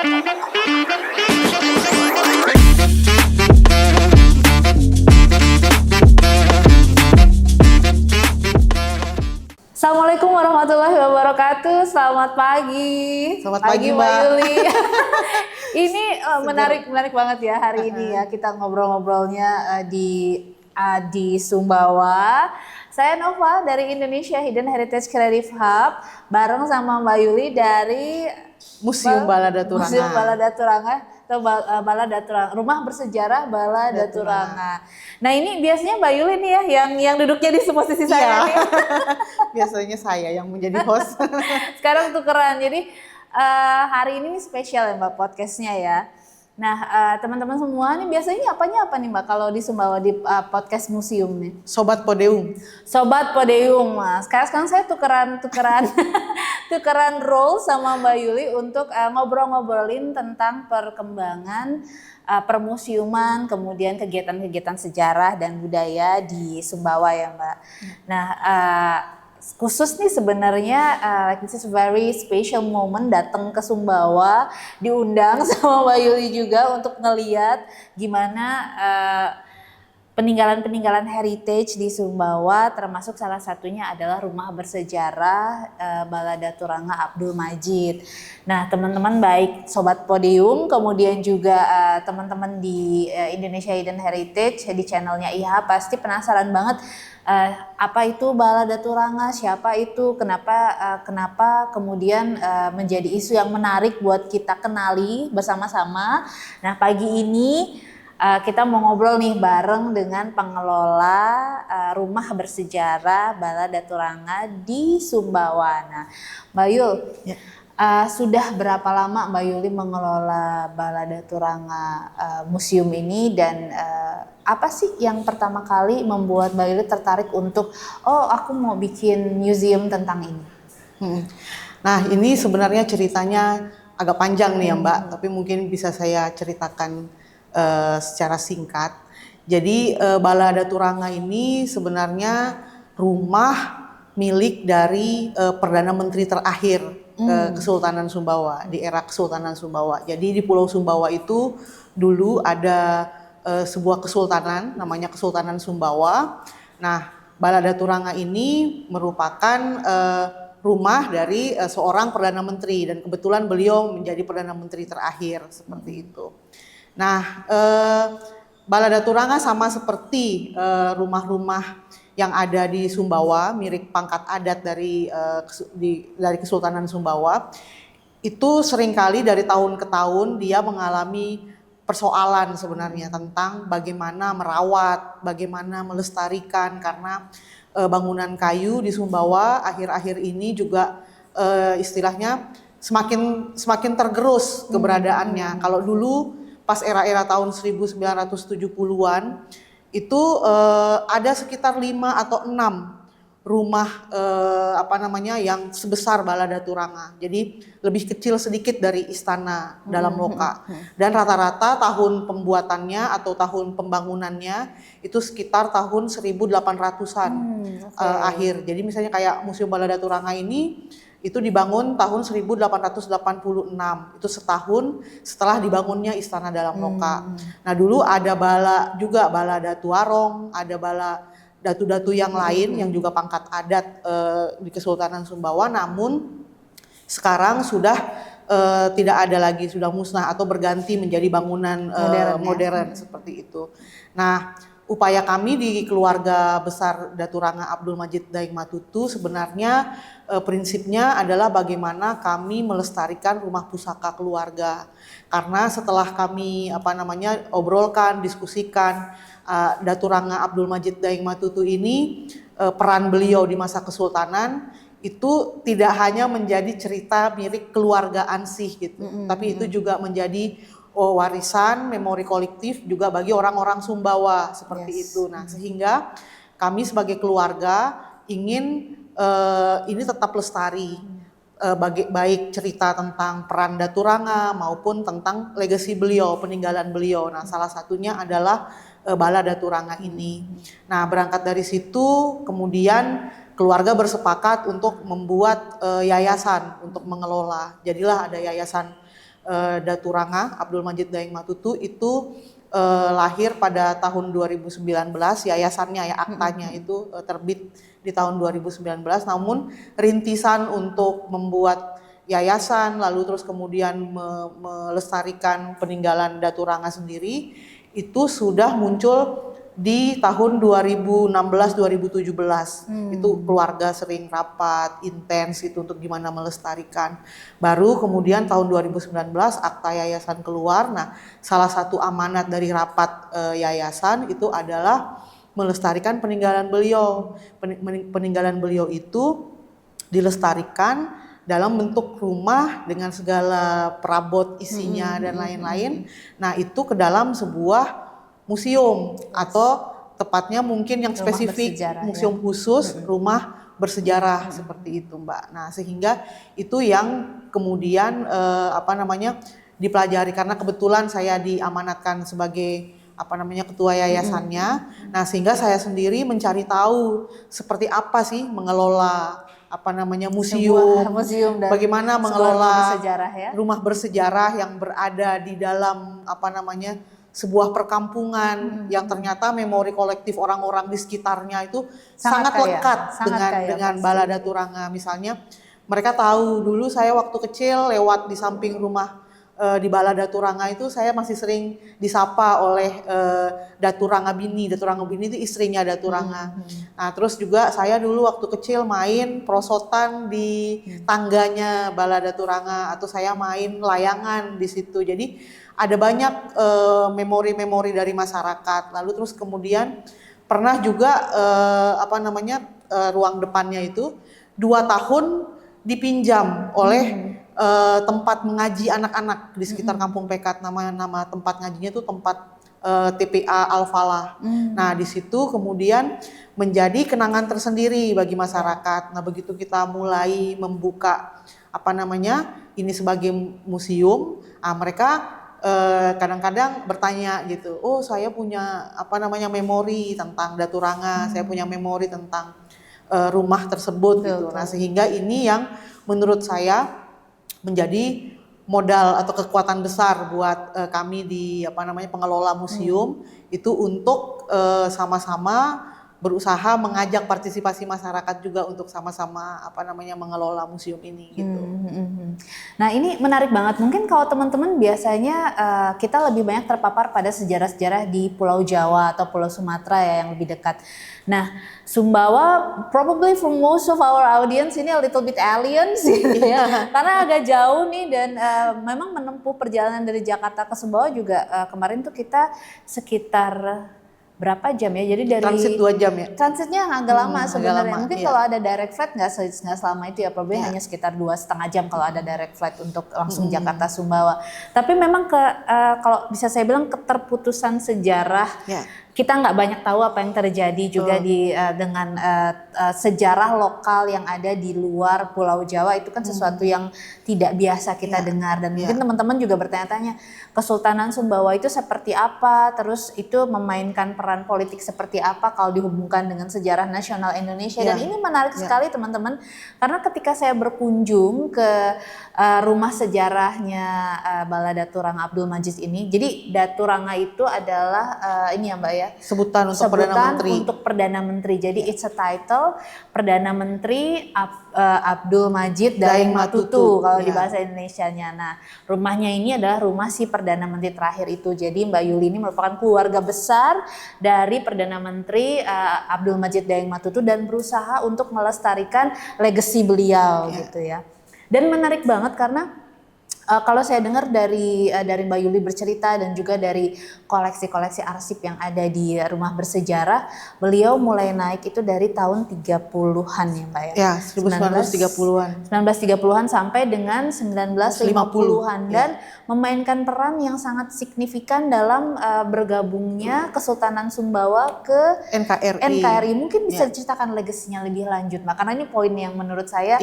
Assalamualaikum warahmatullahi wabarakatuh. Selamat pagi. Selamat pagi, Mbak Yuli. Ini menarik banget ya hari ini ya, kita ngobrol-ngobrolnya di Sumbawa. Saya Nova dari Indonesia Hidden Heritage Creative Hub bareng sama Mbak Yuli dari Museum Baladaturanga. Museum Baladaturanga atau Baladaturanga, Rumah Bersejarah Baladaturanga. Nah ini biasanya Mbak Yuli nih ya yang duduknya di posisi saya nih. Biasanya saya yang menjadi host. Sekarang tukeran. Jadi hari ini spesial ya Mbak podcastnya ya. Nah teman-teman semua nih biasanya apa nih Mbak kalau di Sumbawa di podcast museum nih? Sobat Podeum. Sobat Podeum, Mas. Sekarang saya tukeran tukeran role sama Mbak Yuli untuk ngobrol-ngobrolin tentang perkembangan permusiuman, kemudian kegiatan-kegiatan sejarah dan budaya di Sumbawa ya Mbak. Nah khusus nih sebenarnya this is very special moment datang ke Sumbawa, diundang sama Mbak Yuli juga untuk ngeliat gimana peninggalan-peninggalan heritage di Sumbawa, termasuk salah satunya adalah rumah bersejarah Baladaturanga Abdul Majid. Nah teman-teman baik Sobat Podium, kemudian juga teman-teman di Indonesia Hidden Heritage di channelnya IHA pasti penasaran banget apa itu Baladaturanga, siapa itu, kenapa kemudian menjadi isu yang menarik buat kita kenali bersama-sama. Nah pagi ini kita mau ngobrol nih bareng dengan pengelola rumah bersejarah Baladaturanga di Sumbawa. Nah Mbak Yul, ya. Sudah berapa lama Mbak Yuli mengelola Baladaturanga museum ini dan apa sih yang pertama kali membuat Mbak Yuli tertarik untuk aku mau bikin museum tentang ini? Nah ini sebenarnya ceritanya agak panjang nih ya Mbak, tapi mungkin bisa saya ceritakan secara singkat. Jadi Baladaturanga ini sebenarnya rumah milik dari Perdana Menteri terakhir Kesultanan Sumbawa, di era Kesultanan Sumbawa. Jadi di Pulau Sumbawa itu dulu ada sebuah kesultanan namanya Kesultanan Sumbawa. Nah, Baladaturanga ini merupakan rumah dari seorang Perdana Menteri dan kebetulan beliau menjadi Perdana Menteri terakhir seperti itu. Nah, Baladaturanga sama seperti rumah-rumah yang ada di Sumbawa, mirip pangkat adat dari Kesultanan Sumbawa, itu seringkali dari tahun ke tahun dia mengalami persoalan sebenarnya tentang bagaimana merawat, bagaimana melestarikan, karena bangunan kayu di Sumbawa akhir-akhir ini juga istilahnya semakin tergerus keberadaannya. Kalau dulu pas era-era tahun 1970-an itu ada sekitar 5 atau 6 rumah yang sebesar Baladaturanga. Jadi lebih kecil sedikit dari istana dalam loka. Dan rata-rata tahun pembuatannya atau tahun pembangunannya itu sekitar tahun 1800-an akhir. Jadi misalnya kayak Museum Baladaturanga ini itu dibangun tahun 1886, itu setahun setelah dibangunnya istana dalam loka. Nah dulu ada bala Datuarong, ada bala datu-datu yang lain yang juga pangkat adat di Kesultanan Sumbawa, namun sekarang sudah tidak ada lagi, sudah musnah atau berganti menjadi bangunan modern seperti itu. Nah upaya kami di keluarga besar Daturanga Abdul Majid Daeng Matutu sebenarnya prinsipnya adalah bagaimana kami melestarikan rumah pusaka keluarga. Karena setelah kami obrolkan, diskusikan Daturanga Abdul Majid Daeng Matutu ini, peran beliau di masa kesultanan itu tidak hanya menjadi cerita milik keluarga ansih gitu, tapi itu juga menjadi warisan memori kolektif juga bagi orang-orang Sumbawa seperti itu. Nah, sehingga kami sebagai keluarga ingin ini tetap lestari, baik cerita tentang peran Daturanga maupun tentang legasi beliau, peninggalan beliau. Nah, salah satunya adalah Baladaturanga ini. Nah, berangkat dari situ kemudian keluarga bersepakat untuk membuat yayasan untuk mengelola. Jadilah ada Yayasan Datu Ranga Abdul Majid Daeng Matutu itu lahir pada tahun 2019, yayasannya ya aktanya itu terbit di tahun 2019, namun rintisan untuk membuat yayasan lalu terus kemudian melestarikan peninggalan Datu Ranga sendiri itu sudah muncul di tahun 2016-2017. Itu keluarga sering rapat intens itu untuk gimana melestarikan. Baru kemudian tahun 2019 akta yayasan keluar. Nah, salah satu amanat dari rapat yayasan itu adalah melestarikan peninggalan beliau. Peninggalan beliau itu dilestarikan dalam bentuk rumah dengan segala perabot isinya dan lain-lain. Nah, itu ke dalam sebuah museum atau tepatnya mungkin yang spesifik museum khusus rumah bersejarah seperti itu, Mbak. Nah, sehingga itu yang kemudian dipelajari karena kebetulan saya diamanatkan sebagai ketua yayasannya. Nah, sehingga saya sendiri mencari tahu seperti apa sih mengelola museum dan bagaimana mengelola rumah bersejarah yang berada di dalam sebuah perkampungan yang ternyata memori kolektif orang-orang di sekitarnya itu sangat lekat dengan Bala Datu Ranga. Misalnya mereka tahu dulu saya waktu kecil lewat di samping rumah di Bala Datu Ranga itu saya masih sering disapa oleh Datu Ranga Bini. Datu Ranga Bini itu istrinya Datu Ranga. Nah, terus juga saya dulu waktu kecil main prosotan di tangganya Bala Datu Ranga atau saya main layangan di situ. Jadi ada banyak memori-memori dari masyarakat. Lalu terus kemudian pernah juga ruang depannya itu 2 tahun dipinjam oleh tempat mengaji anak-anak di sekitar Kampung Pekat. Nama tempat ngajinya itu tempat TPA Al-Falah. Nah, di situ kemudian menjadi kenangan tersendiri bagi masyarakat. Nah, begitu kita mulai membuka ini sebagai museum, mereka kadang-kadang bertanya gitu, oh saya punya memori tentang Datu Ranga, saya punya memori tentang rumah tersebut gitu. Nah, sehingga ini yang menurut saya menjadi modal atau kekuatan besar buat kami di pengelola museum itu untuk sama-sama berusaha mengajak partisipasi masyarakat juga untuk sama-sama mengelola museum ini gitu. Nah, ini menarik banget. Mungkin kalau teman-teman biasanya kita lebih banyak terpapar pada sejarah-sejarah di Pulau Jawa atau Pulau Sumatera ya yang lebih dekat. Nah, Sumbawa probably for most of our audience ini a little bit alien sih ya. Karena agak jauh nih dan memang menempuh perjalanan dari Jakarta ke Sumbawa juga kemarin tuh kita sekitar berapa jam ya? Jadi dari transit 2 jam ya. Transitnya agak lama sebenarnya. Mungkin kalau ada direct flight nggak selama itu ya, probably hanya sekitar 2,5 jam kalau ada direct flight untuk langsung Jakarta Sumbawa. Tapi memang kalau bisa saya bilang keterputusan sejarah. Kita nggak banyak tahu apa yang terjadi juga dengan sejarah lokal yang ada di luar Pulau Jawa. Itu kan sesuatu yang tidak biasa kita dengar dan mungkin teman-teman juga bertanya-tanya Kesultanan Sumbawa itu seperti apa, terus itu memainkan peran politik seperti apa kalau dihubungkan dengan sejarah nasional Indonesia. Dan ini menarik sekali teman-teman, karena ketika saya berkunjung ke rumah sejarahnya Bala Datu Ranga Abdul Majid ini, jadi Datu Ranga itu adalah ini ya Mbak ya, sebutan untuk Perdana Menteri. Jadi it's a title Perdana Menteri Abdul Majid Daeng Matutu kalau di bahasa Indonesianya. Nah, rumahnya ini adalah rumah si Perdana Menteri terakhir itu. Jadi Mbak Yuli ini merupakan keluarga besar dari Perdana Menteri Abdul Majid Daeng Matutu dan berusaha untuk melestarikan legasi beliau gitu ya. Dan menarik banget karena kalau saya dengar dari Mbak Yuli bercerita dan juga dari koleksi-koleksi arsip yang ada di rumah bersejarah, beliau mulai naik itu dari tahun 30-an ya Mbak ya? Ya, 1930-an. 1930-an sampai dengan 1950-an dan memainkan peran yang sangat signifikan dalam bergabungnya Kesultanan Sumbawa ke NKRI. Mungkin bisa diceritakan legasinya lebih lanjut Mbak, karena ini poin yang menurut saya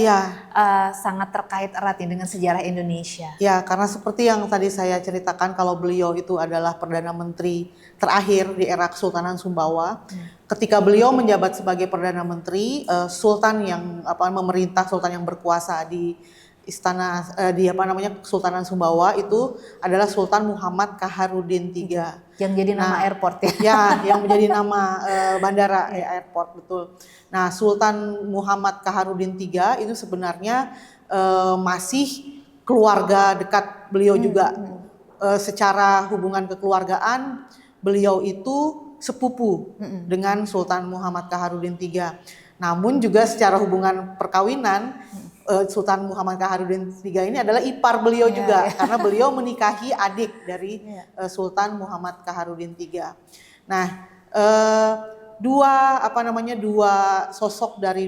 sangat terkait erat ya dengan sejarah Indonesia. Ya, karena seperti yang tadi saya ceritakan kalau beliau itu adalah Perdana Menteri terakhir di era Kesultanan Sumbawa. Ketika beliau menjabat sebagai Perdana Menteri, Sultan yang memerintah, Sultan yang berkuasa di istana di Kesultanan Sumbawa itu adalah Sultan Muhammad Kaharudin III. Yang jadi nama airport ya. Ya, yang menjadi nama bandara airport, betul. Nah, Sultan Muhammad Kaharudin III itu sebenarnya masih keluarga dekat beliau juga. Secara hubungan kekeluargaan, beliau itu sepupu dengan Sultan Muhammad Kaharudin III. Namun juga secara hubungan perkawinan, Sultan Muhammad Kaharudin III ini adalah ipar beliau juga, karena beliau menikahi adik dari Sultan Muhammad Kaharudin III. Nah, dua sosok dari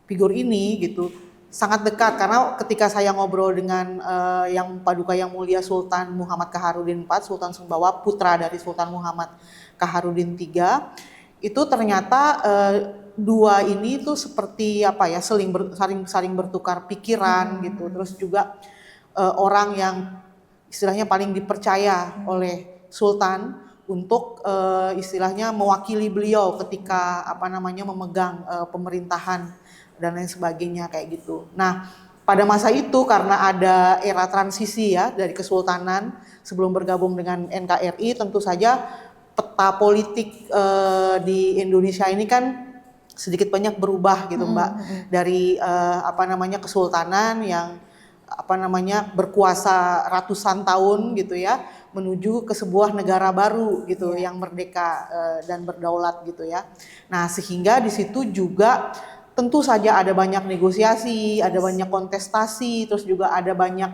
figur ini gitu sangat dekat, karena ketika saya ngobrol dengan yang Paduka Yang Mulia Sultan Muhammad Kaharudin IV, Sultan Sumbawa, putra dari Sultan Muhammad Kaharudin III, itu ternyata dua ini tuh seperti saling bertukar pikiran gitu. Terus juga orang yang istilahnya paling dipercaya oleh Sultan untuk istilahnya mewakili beliau ketika memegang pemerintahan dan lain sebagainya kayak gitu. Nah, pada masa itu karena ada era transisi ya dari kesultanan sebelum bergabung dengan NKRI, tentu saja peta politik di Indonesia ini kan sedikit banyak berubah gitu Mbak, dari kesultanan yang berkuasa ratusan tahun gitu ya, menuju ke sebuah negara baru gitu yang merdeka dan berdaulat gitu ya. Nah, sehingga di situ juga tentu saja ada banyak negosiasi, ada banyak kontestasi, terus juga ada banyak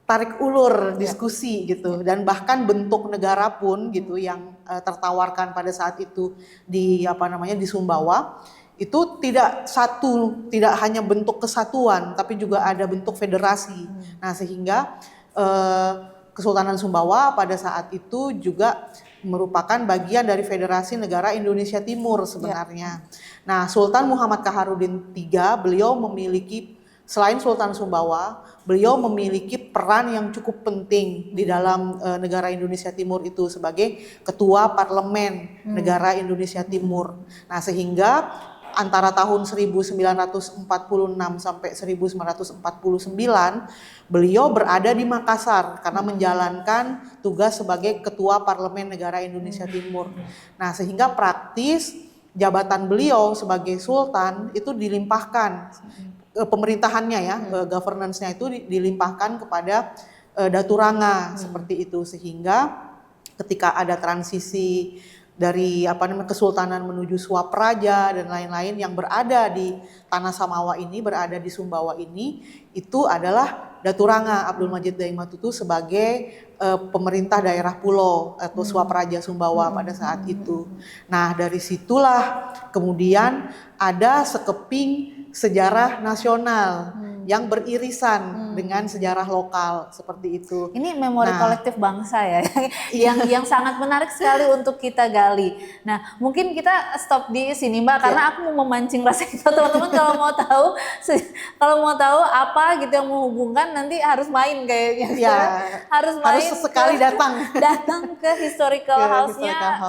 tarik ulur diskusi gitu, dan bahkan bentuk negara pun gitu yang tertawarkan pada saat itu di Sumbawa itu tidak hanya bentuk kesatuan, tapi juga ada bentuk federasi. Nah, sehingga Kesultanan Sumbawa pada saat itu juga merupakan bagian dari Federasi Negara Indonesia Timur sebenarnya. Nah, Sultan Muhammad Kaharudin III, beliau memiliki, selain Sultan Sumbawa, beliau memiliki peran yang cukup penting di dalam negara Indonesia Timur itu sebagai Ketua Parlemen Negara Indonesia Timur. Nah, sehingga antara tahun 1946 sampai 1949 beliau berada di Makassar karena menjalankan tugas sebagai Ketua Parlemen Negara Indonesia Timur. Nah, sehingga praktis jabatan beliau sebagai Sultan itu dilimpahkan, pemerintahannya ya, governance-nya itu dilimpahkan kepada Datu Ranga seperti itu, sehingga ketika ada transisi dari kesultanan menuju Swapraja dan lain-lain yang berada di tanah Samawa ini, berada di Sumbawa ini, itu adalah Datu Ranga Abdul Majid Daimatutu sebagai pemerintah daerah pulau atau Swapraja Sumbawa pada saat itu. Nah, dari situlah kemudian ada sekeping sejarah nasional yang beririsan dengan sejarah lokal seperti itu. Ini memori kolektif bangsa ya, yang sangat menarik sekali untuk kita gali. Nah, mungkin kita stop di sini Mbak, karena aku mau memancing rasa itu teman-teman. Kalau mau tahu apa gitu yang menghubungkan, nanti harus main kayaknya. Ya, harus sesekali datang ke historical house-nya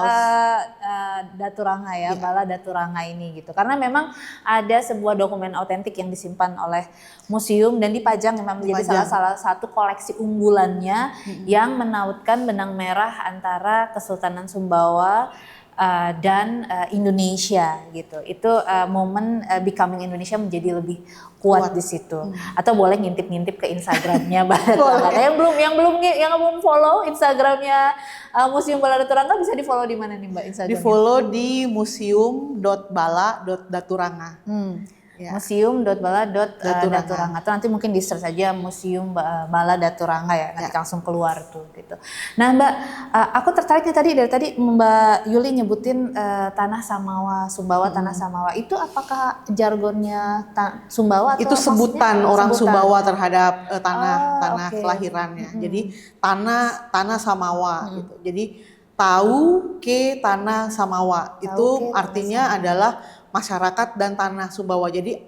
Datu Ranga ya, Bala Datu Ranga ini gitu. Karena memang ada sebuah dokumen autentik yang disimpan oleh museum dan dipajang, memang menjadi salah satu koleksi unggulannya yang menautkan benang merah antara Kesultanan Sumbawa dan Indonesia gitu. Itu momen becoming Indonesia menjadi lebih kuat di situ. Atau boleh ngintip-ngintip ke Instagramnya Bala Datu Ranga. Yang belum follow Instagramnya Museum Bala Datu Ranga bisa di follow di mana nih Mbak Instagramnya? Di follow di museum.bala.daturanga. Ya. Museum.bala.daturanga. Atau nanti mungkin di search saja Museum Bala Datu Ranga ya, nanti langsung keluar tuh gitu. Nah Mbak, aku tertarik nih dari tadi Mbak Yuli nyebutin tanah Samawa, Sumbawa, tanah Samawa. Itu apakah jargonnya Sumbawa atau itu sebutan orang Sumbawa terhadap tanah okay. kelahirannya. Jadi tanah Samawa gitu. Jadi tahu ke tanah Samawa itu artinya adalah masyarakat dan tanah Sumbawa. Jadi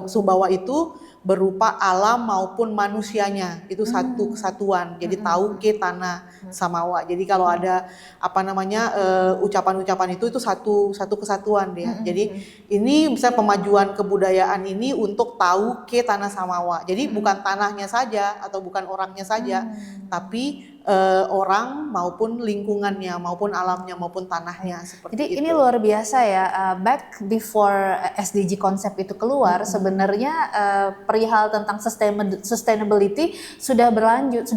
Sumbawa itu berupa alam maupun manusianya, itu satu kesatuan. Jadi tauke tanah samawa. Jadi kalau ada apa namanya ucapan-ucapan itu satu kesatuan dia. Jadi ini misalnya pemajuan kebudayaan ini untuk tauke tanah samawa. Jadi bukan tanahnya saja atau bukan orangnya saja, tapi orang maupun lingkungannya maupun alamnya maupun tanahnya seperti Jadi itu. ini luar biasa ya. Back before SDG konsep itu keluar, sebenarnya perihal tentang sustainability sudah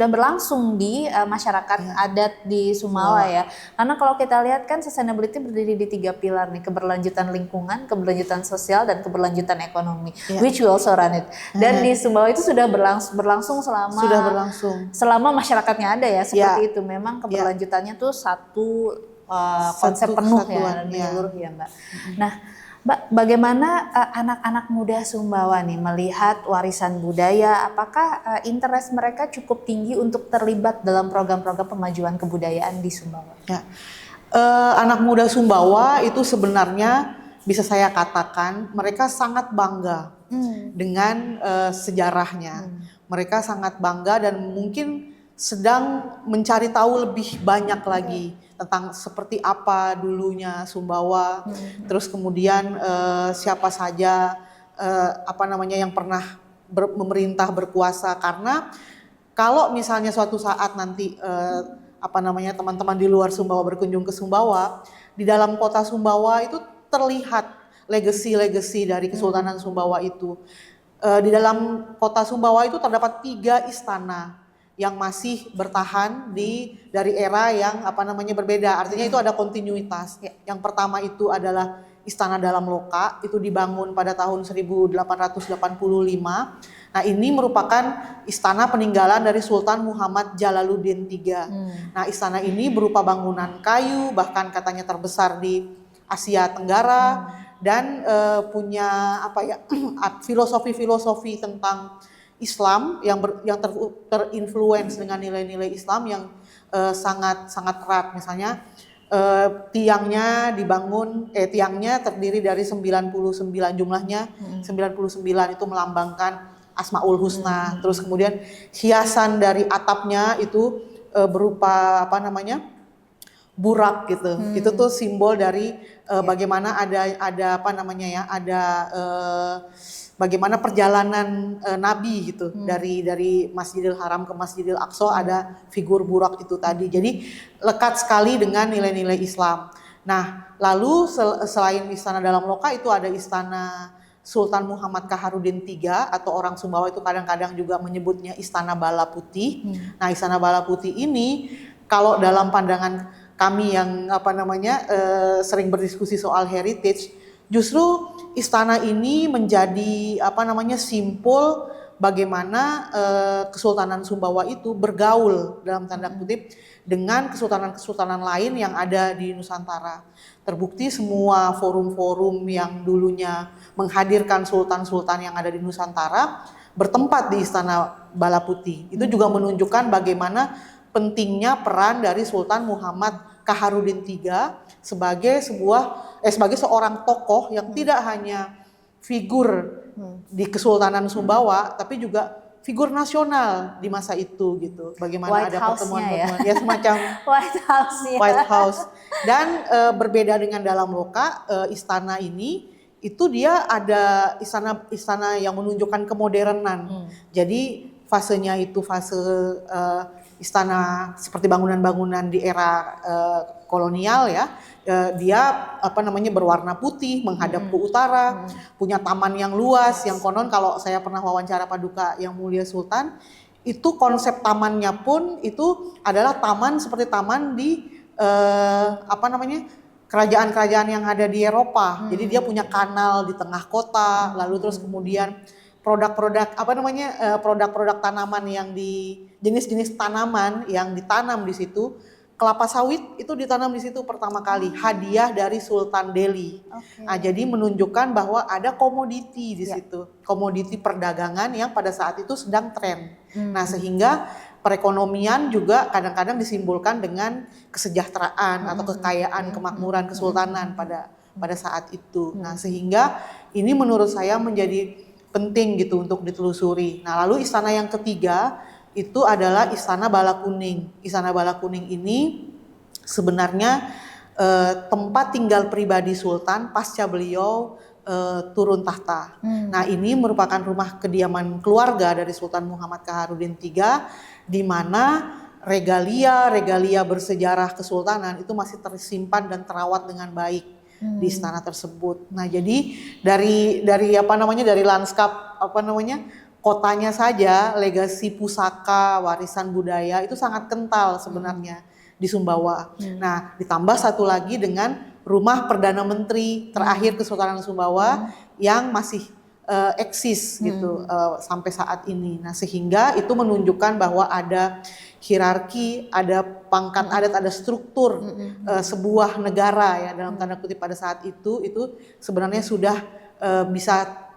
berlangsung di masyarakat adat di Sumbawa ya. Karena kalau kita lihat kan sustainability berdiri di 3 pilar nih, keberlanjutan lingkungan, keberlanjutan sosial, dan keberlanjutan ekonomi, which we also run it. Dan di Sumbawa itu sudah berlangsung selama masyarakatnya ada ya, seperti itu. Memang keberlanjutannya tuh satu konsep penuh ya, menyeluruh ya Mbak. Nah, Mbak, bagaimana anak-anak muda Sumbawa nih melihat warisan budaya? Apakah interest mereka cukup tinggi untuk terlibat dalam program-program pemajuan kebudayaan di Sumbawa? Ya. Anak muda Sumbawa itu sebenarnya bisa saya katakan mereka sangat bangga dengan sejarahnya. Mereka sangat bangga dan mungkin sedang mencari tahu lebih banyak lagi tentang seperti apa dulunya Sumbawa, terus kemudian siapa saja apa namanya yang pernah memerintah berkuasa. Karena kalau misalnya suatu saat nanti apa namanya teman-teman di luar Sumbawa berkunjung ke Sumbawa, di dalam kota Sumbawa itu terlihat legacy dari Kesultanan Sumbawa itu. Di dalam kota Sumbawa itu terdapat 3 istana yang masih bertahan dari era yang apa namanya berbeda. Artinya itu ada kontinuitas. Yang pertama itu adalah Istana Dalam Loka, itu dibangun pada tahun 1885. Nah, ini merupakan istana peninggalan dari Sultan Muhammad Jalaluddin III. Nah, istana ini berupa bangunan kayu, bahkan katanya terbesar di Asia Tenggara, dan punya apa ya filosofi tentang Islam yang terinfluence dengan nilai-nilai Islam yang sangat erat. Misalnya tiangnya terdiri dari 99 jumlahnya, 99 itu melambangkan Asmaul Husna. Terus kemudian hiasan dari atapnya itu berupa apa namanya burak gitu. Itu tuh simbol dari bagaimana ada apa namanya ya bagaimana perjalanan Nabi gitu dari Masjidil Haram ke Masjidil Aqsa, ada figur burak itu tadi. Jadi lekat sekali dengan nilai-nilai Islam. Nah, lalu selain Istana Dalam Loka itu ada Istana Sultan Muhammad Kaharudin III, atau orang Sumbawa itu kadang-kadang juga menyebutnya Istana Bala Putih. Nah, Istana Bala Putih ini kalau dalam pandangan kami yang apa namanya sering berdiskusi soal heritage, justru istana ini menjadi apa namanya simbol bagaimana Kesultanan Sumbawa itu bergaul dalam tanda kutip dengan kesultanan-kesultanan lain yang ada di Nusantara. Terbukti semua forum-forum yang dulunya menghadirkan sultan-sultan yang ada di Nusantara bertempat di Istana Bala Putih. Itu juga menunjukkan bagaimana pentingnya peran dari Sultan Muhammad Kaharudin III sebagai seorang tokoh yang tidak hanya figur di Kesultanan Sumbawa, tapi juga figur nasional di masa itu gitu. Bagaimana White ada pertemuan-pertemuan ya semacam White House. Dan berbeda dengan Dalam Loka, istana ini itu dia ada istana yang menunjukkan kemodernan. Jadi fasenya itu fase istana seperti bangunan-bangunan di era kolonial ya. Dia apa namanya berwarna putih, menghadap ke utara, punya taman yang luas, yang konon kalau saya pernah wawancara Paduka Yang Mulia Sultan, itu konsep tamannya pun itu adalah taman seperti taman di apa namanya kerajaan-kerajaan yang ada di Eropa. Jadi dia punya kanal di tengah kota, lalu terus kemudian produk-produk apa namanya produk-produk tanaman yang jenis-jenis tanaman yang ditanam di situ. Kelapa sawit itu ditanam di situ pertama kali, hadiah dari Sultan Delhi. Nah, jadi menunjukkan bahwa ada komoditi di situ, komoditi perdagangan yang pada saat itu sedang tren. Nah, sehingga perekonomian juga kadang-kadang disimbolkan dengan kesejahteraan atau kekayaan, kemakmuran kesultanan pada saat itu. Nah, sehingga ini menurut saya menjadi penting gitu untuk ditelusuri. Nah, lalu istana yang ketiga itu adalah Istana Bala Kuning. Istana Bala Kuning ini sebenarnya tempat tinggal pribadi Sultan pasca beliau turun tahta. Nah, ini merupakan rumah kediaman keluarga dari Sultan Muhammad Kaharudin III, di mana regalia bersejarah kesultanan itu masih tersimpan dan terawat dengan baik di istana tersebut. Nah, jadi dari dari lanskap kotanya saja, legasi pusaka, warisan budaya itu sangat kental sebenarnya di Sumbawa. Nah, ditambah satu lagi dengan rumah Perdana Menteri terakhir Kesultanan Sumbawa yang masih eksis gitu sampai saat ini. Nah, sehingga itu menunjukkan bahwa ada hierarki, ada pangkat adat, ada struktur sebuah negara ya dalam tanda kutip pada saat itu sebenarnya sudah bisa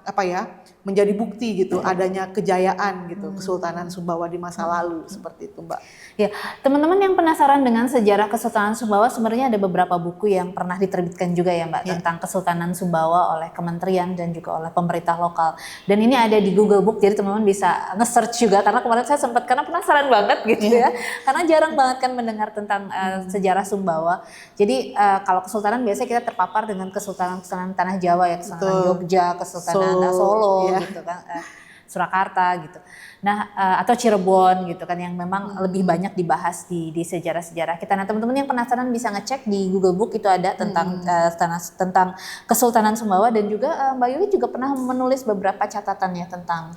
menjadi bukti gitu adanya kejayaan gitu Kesultanan Sumbawa di masa lalu seperti itu, Mbak. Ya, teman-teman yang penasaran dengan sejarah Kesultanan Sumbawa, sebenarnya ada beberapa buku yang pernah diterbitkan juga ya, Mbak, tentang Kesultanan Sumbawa oleh kementerian dan juga oleh pemerintah lokal. Dan ini ada di Google Book, jadi teman-teman bisa nge-search juga, karena kemarin saya sempat karena penasaran banget gitu ya. Karena jarang banget kan mendengar tentang sejarah Sumbawa. Jadi kalau kesultanan biasanya kita terpapar dengan kesultanan tanah Jawa ya, Kesultanan Jogja, Kesultanan Solo gitu kan, Surakarta gitu. Nah, atau Cirebon gitu kan yang memang lebih banyak dibahas di sejarah-sejarah kita. Nah, teman-teman yang penasaran bisa ngecek di Google Book, itu ada tentang tentang Kesultanan Sumbawa, dan juga Mbak Yuli juga pernah menulis beberapa catatannya tentang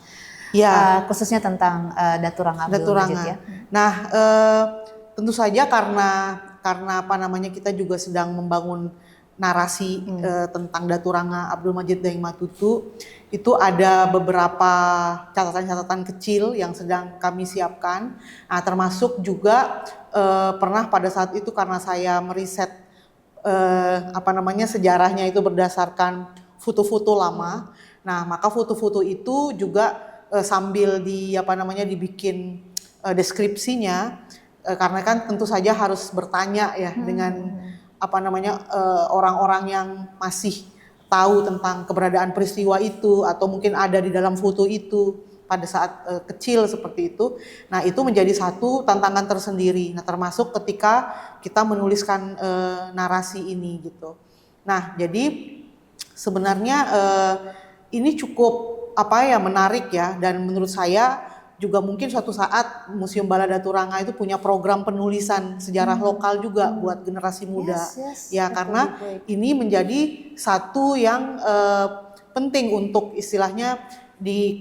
khususnya tentang Datu Rangga Abdul Majid ya. Nah, tentu saja karena kita juga sedang membangun narasi tentang Datu Rangga Abdul Majid Daeng Matutu, itu ada beberapa catatan-catatan kecil yang sedang kami siapkan. Nah, termasuk juga pernah pada saat itu karena saya meriset sejarahnya itu berdasarkan foto-foto lama. Nah, maka foto-foto itu juga sambil dibikin deskripsinya, karena kan tentu saja harus bertanya ya dengan orang-orang yang masih tahu tentang keberadaan peristiwa itu atau mungkin ada di dalam foto itu pada saat kecil seperti itu. Nah, itu menjadi satu tantangan tersendiri. Nah, termasuk ketika kita menuliskan narasi ini gitu. Nah, jadi sebenarnya ini cukup menarik ya, dan menurut saya juga mungkin suatu saat Museum Bala Datu Rangga itu punya program penulisan sejarah lokal juga buat generasi muda. Karena ini menjadi satu yang penting untuk istilahnya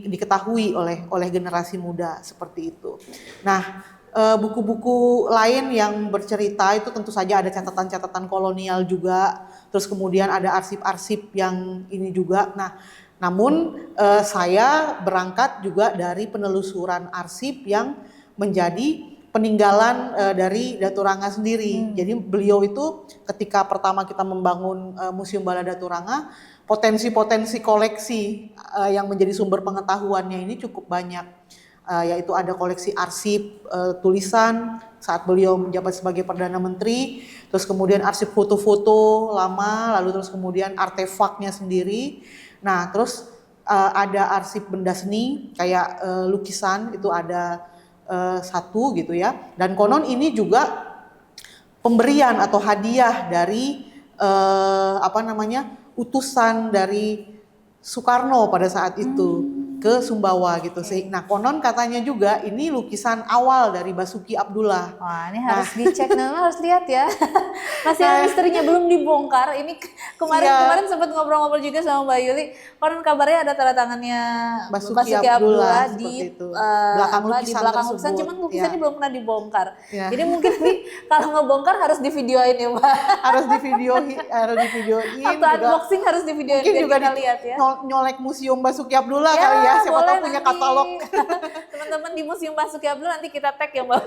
diketahui oleh generasi muda seperti itu. Nah, buku-buku lain yang bercerita itu tentu saja ada catatan-catatan kolonial juga, terus kemudian ada arsip-arsip yang ini juga. Nah, namun saya berangkat juga dari penelusuran arsip yang menjadi peninggalan dari Datu Rangga sendiri. Jadi beliau itu ketika pertama kita membangun Museum Bala Datu Rangga, potensi-potensi koleksi yang menjadi sumber pengetahuannya ini cukup banyak. Yaitu ada koleksi arsip tulisan saat beliau menjabat sebagai Perdana Menteri, terus kemudian arsip foto-foto lama, lalu terus kemudian artefaknya sendiri. Nah, terus ada arsip benda seni kayak lukisan itu ada satu gitu ya. Dan konon ini juga pemberian atau hadiah dari utusan dari Soekarno pada saat itu ke Sumbawa gitu sih. Nah, konon katanya juga ini lukisan awal dari Basuki Abdullah. Wah, ini harus dicek, harus lihat ya. Masih misterinya belum dibongkar. Ini kemarin sempat ngobrol-ngobrol juga sama Mbak Yuli. Konon kabarnya ada tanda tangannya Basuki Abdullah di belakang lukisan, cuman lukisannya belum pernah dibongkar. Jadi mungkin nih kalau ngebongkar harus divideoin ya, Mbak. harus divideoin. Atau unboxing harus divideoin biar kita lihat ya. Nyolek Museum Basuki Abdullah kali ya, siapa tahu punya katalog. Teman-teman di Museum Basuki Abdullah nanti kita tag ya, Mbak.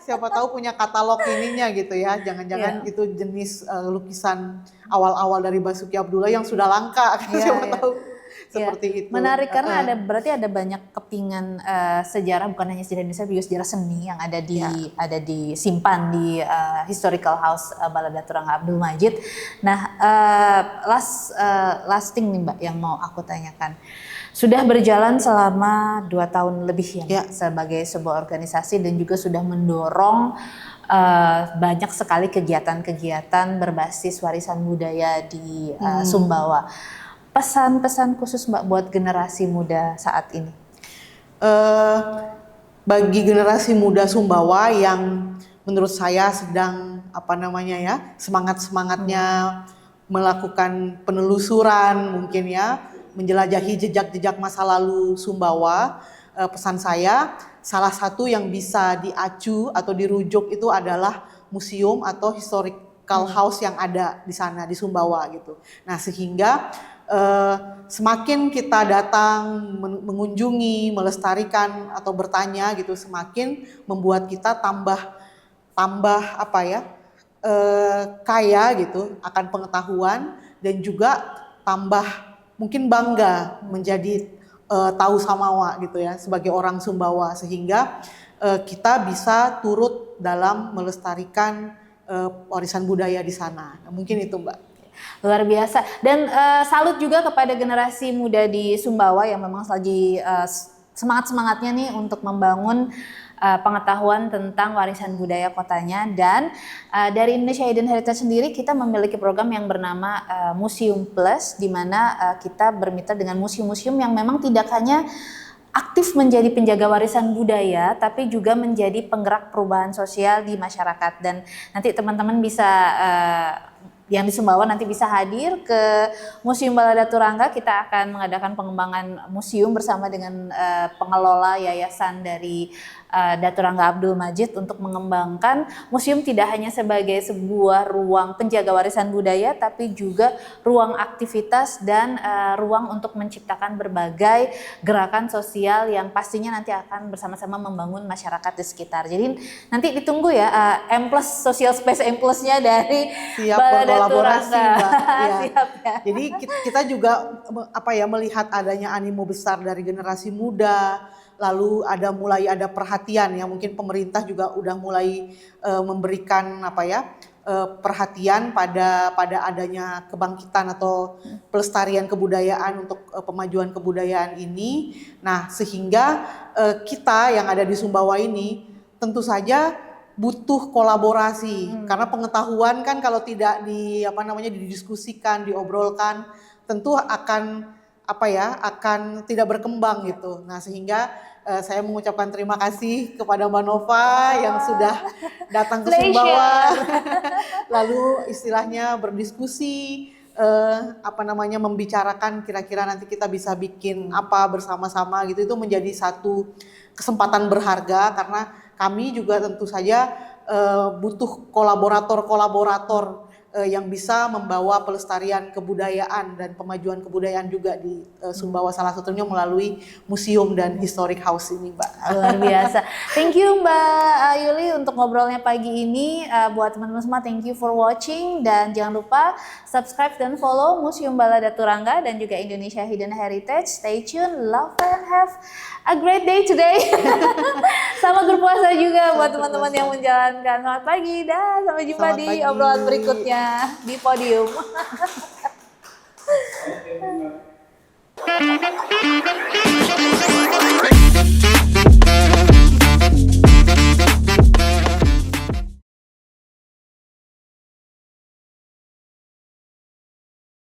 Siapa tahu punya katalog ininya gitu ya. Jangan-jangan itu jenis lukisan awal-awal dari Basuki Abdullah yang sudah langka. Siapa tahu seperti itu. Menarik karena berarti ada banyak kepingan sejarah, bukan hanya sejarah Indonesia, juga sejarah seni yang ada disimpan di Historical House Bala Datu Rangga Abdul Majid. Nah, last thing nih Mbak yang mau aku tanyakan. Sudah berjalan selama 2 tahun lebih Ya. sebagai sebuah organisasi dan juga sudah mendorong banyak sekali kegiatan-kegiatan berbasis warisan budaya di Sumbawa. Pesan-pesan khusus Mbak buat generasi muda saat ini? Bagi generasi muda Sumbawa yang menurut saya sedang semangat-semangatnya melakukan penelusuran mungkin ya, menjelajahi jejak-jejak masa lalu Sumbawa, pesan saya salah satu yang bisa diacu atau dirujuk itu adalah museum atau historical house yang ada di sana di Sumbawa gitu. Nah, sehingga semakin kita datang mengunjungi, melestarikan atau bertanya gitu, semakin membuat kita tambah kaya gitu akan pengetahuan dan juga tambah mungkin bangga menjadi tahu Samawa gitu ya sebagai orang Sumbawa, sehingga kita bisa turut dalam melestarikan warisan budaya di sana. Nah, mungkin itu Mbak. Luar biasa. Dan salut juga kepada generasi muda di Sumbawa yang memang lagi semangat-semangatnya nih untuk membangun pengetahuan tentang warisan budaya kotanya. Dan dari Indonesia Hidden Heritage sendiri kita memiliki program yang bernama Museum Plus, di mana kita bermitra dengan museum-museum yang memang tidak hanya aktif menjadi penjaga warisan budaya, tapi juga menjadi penggerak perubahan sosial di masyarakat. Dan nanti teman-teman bisa yang di Sumbawa nanti bisa hadir ke Museum Balada Turangga. Kita akan mengadakan pengembangan museum bersama dengan pengelola yayasan dari Daturangga Abdul Majid untuk mengembangkan museum tidak hanya sebagai sebuah ruang penjaga warisan budaya, tapi juga ruang aktivitas dan ruang untuk menciptakan berbagai gerakan sosial yang pastinya nanti akan bersama-sama membangun masyarakat di sekitar. Jadi nanti ditunggu ya M+ social space M+-nya dari Balada Turangga. Ya. Siap ya. Jadi kita juga melihat adanya animo besar dari generasi muda. Lalu mulai ada perhatian ya, mungkin pemerintah juga udah mulai memberikan perhatian pada adanya kebangkitan atau pelestarian kebudayaan untuk pemajuan kebudayaan ini. Nah, sehingga kita yang ada di Sumbawa ini tentu saja butuh kolaborasi, karena pengetahuan kan kalau tidak didiskusikan, diobrolkan, tentu akan tidak berkembang gitu. Nah, sehingga saya mengucapkan terima kasih kepada Mbak Nova yang sudah datang ke Sumbawa, lalu istilahnya berdiskusi, membicarakan kira-kira nanti kita bisa bikin apa bersama-sama gitu. Itu menjadi satu kesempatan berharga, karena kami juga tentu saja butuh kolaborator-kolaborator yang bisa membawa pelestarian kebudayaan dan pemajuan kebudayaan juga di Sumbawa, salah satunya melalui museum dan historic house ini, Mbak. Luar biasa. Thank you Mbak Yuli untuk ngobrolnya pagi ini. Buat teman-teman semua, thank you for watching, dan jangan lupa subscribe dan follow Museum Balada Turangga dan juga Indonesia Hidden Heritage. Stay tuned, love and have a great day today. Selamat berpuasa juga buat teman-teman yang menjalankan. Selamat pagi dan sampai jumpa di obrolan berikutnya di podium.